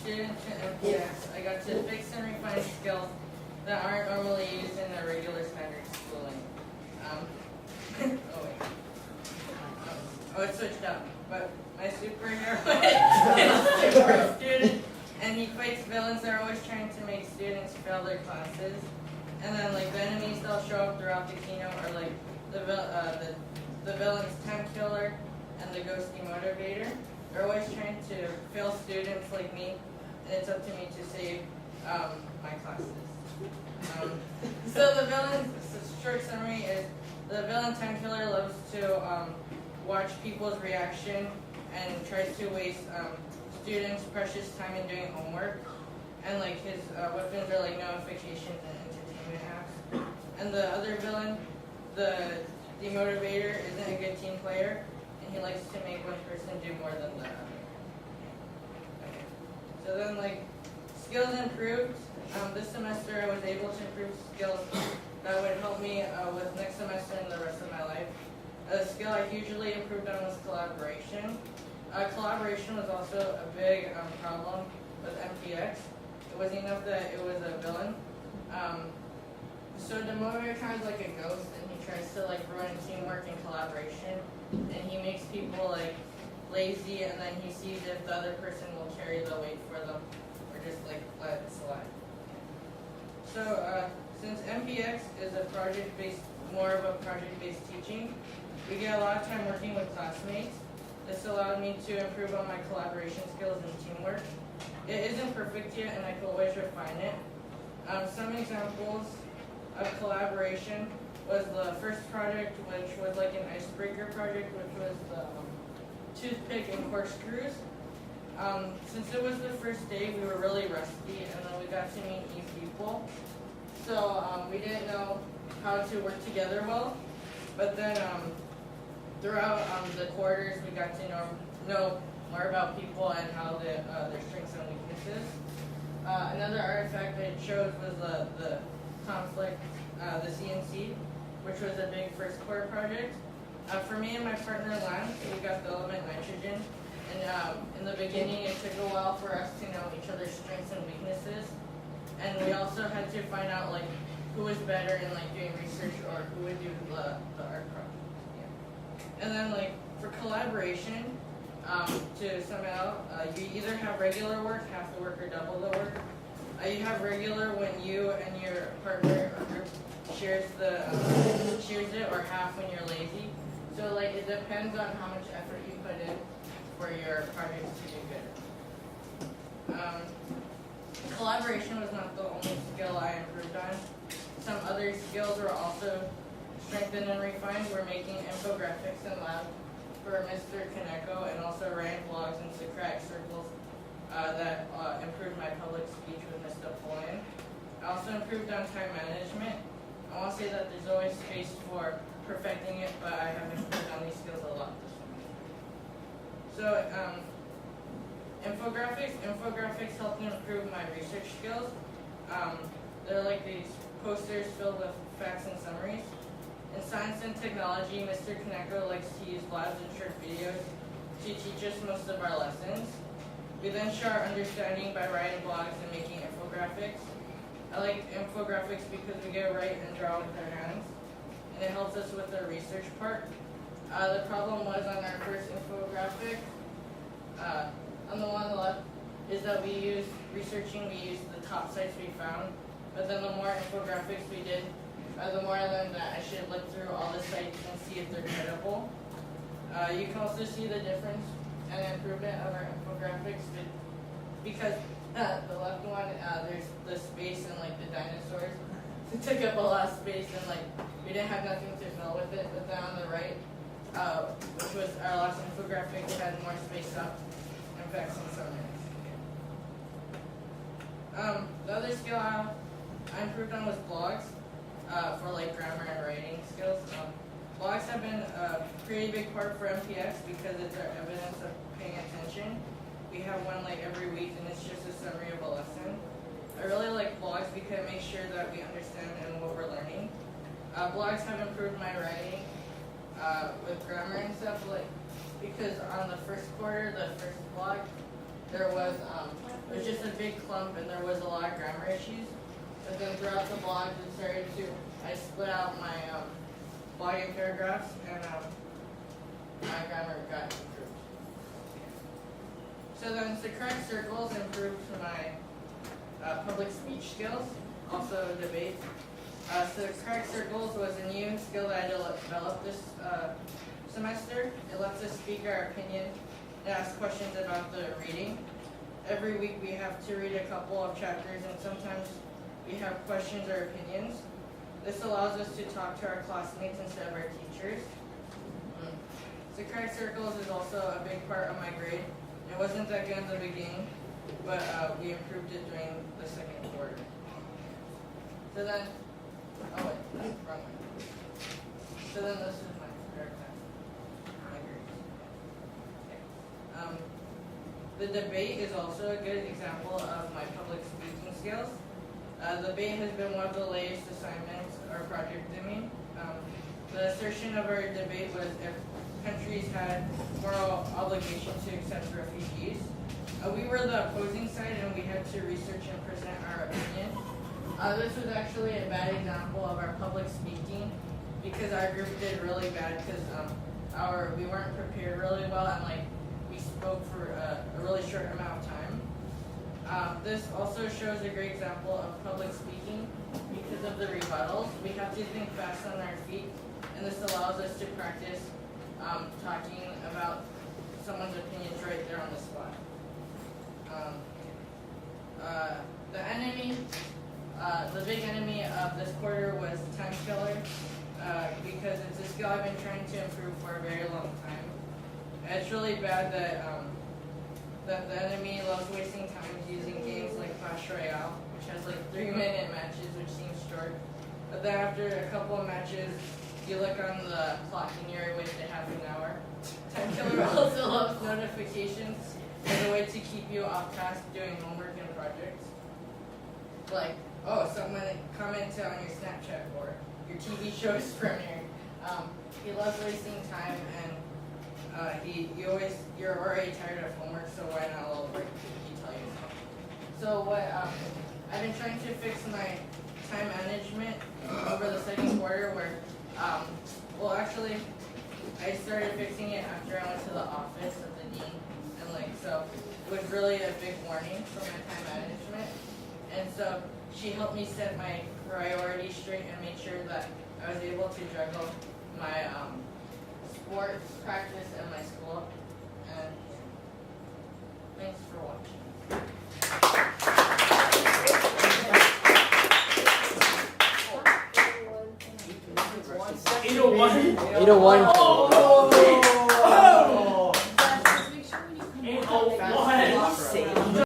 student to MPX, I got to fix and refine skills that aren't normally used in the regular standard schooling. Oh wait. Oh, it switched up. But my superhero is a super student, and he fights villains that are always trying to make students fail their classes. And then like the enemies that'll show up throughout the keynote are like the villain's time killer and the ghosty motivator. They're always trying to fail students like me, and it's up to me to save my classes. So the villain's short summary is the villain time killer loves to watch people's reaction and tries to waste students' precious time in doing homework. And like his weapons are like notifications and entertainment apps. And the other villain, the demotivator, isn't a good team player, and he likes to make one person do more than the other. Okay. So then like skills improved. This semester I was able to improve skills that would help me with next semester and the rest of my life. A skill I hugely improved on was collaboration. Collaboration was also a big problem with MPX. It wasn't enough that it was a villain. So the motivator kind of like a ghost, and he tries to like ruin teamwork and collaboration, and he makes people like lazy, and then he sees if the other person will carry the weight for them, or just like let it slide. So since MPX is a more of a project-based teaching, we get a lot of time working with classmates. This allowed me to improve on my collaboration skills and teamwork. It isn't perfect yet, and I can always refine it. Some examples of collaboration was the first project, which was like an icebreaker project, which was the toothpick and corkscrews. Since it was the first day, we were really rusty, and then we got to meet new people. So we didn't know how to work together well, but then throughout the quarters, we got to know more about people and how their strengths and weaknesses. Another artifact that it showed was the conflict, the CNC, which was a big first quarter project. For me and my partner Lance, we got the element nitrogen, and in the beginning it took a while for us to know each other's strengths and weaknesses, and we also had to find out like who was better in like doing research or who would do the art project. Yeah. And then like for collaboration, to sum it out, you either have regular work, half the work, or double the work. You have regular when you and your partner or group shares it, or half when you're lazy. So like it depends on how much effort you put in for your projects to do good. Collaboration was not the only skill I improved on. Some other skills were also strengthened and refined. We're making infographics in lab for Mr. Kaneko, and also ran blogs in Socratic circles that improved my public speech with Ms. Napoleon. I also improved on time management. I want to say that there's always space for perfecting it, but I have improved on these skills a lot this semester. So infographics helped me improve my research skills. They're like these posters filled with facts and summaries. In science and technology, Mr. Kaneko likes to use labs and short videos to teach us most of our lessons. We then show our understanding by writing blogs and making infographics. I like infographics because we get to write and draw with our hands, and it helps us with the research part. The problem was on our first infographic, on the one on the left, is that we used the top sites we found, but then the more infographics we did, the more I learned that I should look through all the sites and see if they're credible. You can also see the difference and improvement of our infographics because the left one, there's the space and like the dinosaurs. It took up a lot of space and like we didn't have nothing to fill with it. But then on the right, which was our last infographic, it had more space up and facts and summaries. The other skill I improved on was blogs. For like grammar and writing skills. Blogs have been a pretty big part for MPX because it's our evidence of paying attention. We have one like every week, and it's just a summary of a lesson. I really like blogs because it makes sure that we understand and what we're learning. Blogs have improved my writing with grammar and stuff, like because on the first quarter, the first blog, there was it was just a big clump and there was a lot of grammar issues. But then throughout the blog, I split out my blogging paragraphs and my grammar got improved. So then the correct circles improved my public speech skills, also debate. So correct circles was a new skill that I developed this semester. It lets us speak our opinion and ask questions about the reading. Every week we have to read a couple of chapters and sometimes we have questions or opinions. This allows us to talk to our classmates instead of our teachers. So correct circles is also a big part of my grade. It wasn't that good in the beginning, but we improved it during the second quarter. So then, oh wait, that's wrong one. So then this is my third time. My grades. Okay. The debate is also a good example of my public speaking skills. The debate has been one of the latest assignments or project to me. The assertion of our debate was if countries had moral obligation to accept refugees. We were the opposing side and we had to research and present our opinion. This was actually a bad example of our public speaking because our group did really bad because we weren't prepared really well and we spoke for a really short amount of time. This also shows a great example of public speaking because of the rebuttals. We have to think fast on our feet and this allows us to practice talking about someone's opinions right there on the spot. The big enemy of this quarter was time killer because it's a skill I've been trying to improve for a very long time. And it's really bad that the enemy loves wasting time using games like Clash Royale, which has 3-minute matches, which seems short. But then after a couple of matches, you look on the clock and you're wasted half an hour. Time killer also loves notifications as a way to keep you off task doing homework and projects. Like, oh, someone commented on your Snapchat or your TV show's premiere. He loves wasting time and you're already tired of homework, so why not a little break? He tell you so. So what I've been trying to fix my time management over the second quarter where actually I started fixing it after I went to the office of the dean and so it was really a big warning for my time management. And so she helped me set my priorities straight and make sure that I was able to juggle my sports practice and my school. And thanks for watching. 801. 801. Oh!